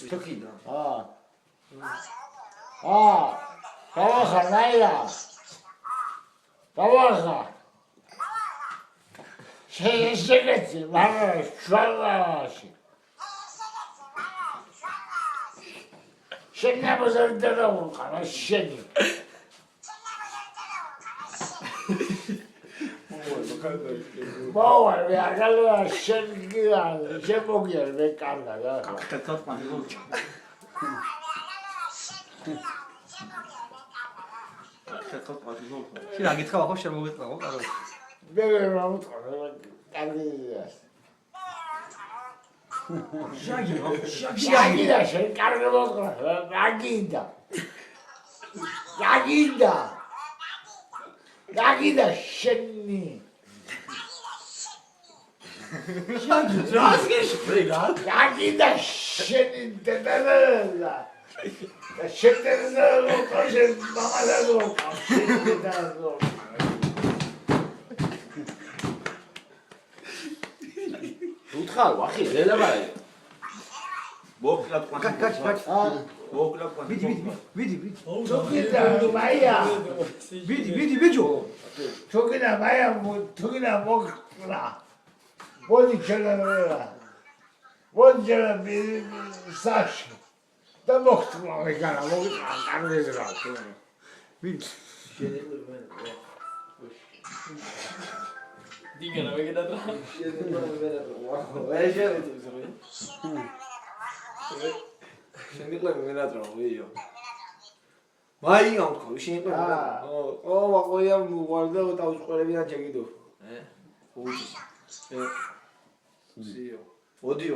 თოქიდა. დავახა ნაირა. დავახა. შეგეცი, მაგრამ შვალაში. შენ ნაბოზარდა ვულყანა შენი. მოვა მე აგალა შენ გია შემოგიარ მე კარგა რა. კეთილ პანიკო. კეთილ პანიკო. შენ აგითხრა ხო შენ მოგეთხრა ხო კარო. მე რა მეთქვა კარგია. შაგიდა შენ კარგა მოკრა აგიდა. აგიდა შენი. აგიდა შენი დედალა. შეტერდა მოყაშენ მამალადო. შეტერდა. უთხარ ვახი ზელაბარი. მოკლად კაც მოკლად ვიდი თუკიდა მაია. ვიდი ბიჭო თუკიდა მაია თუკიდა მოკრა. მოდი ჩელერა. მოდი საში. და მოხტლა ეგარა მოკრა კარგეზრა. ვიდი Diga, no me queda atrás. შენიყვე მენატრა ვიო. მაი ანკო შენიყვე. ვაყოია მოგვარდა თავშყურებიდან ჩაგიდო. უჩი. ზიო. ოდიო.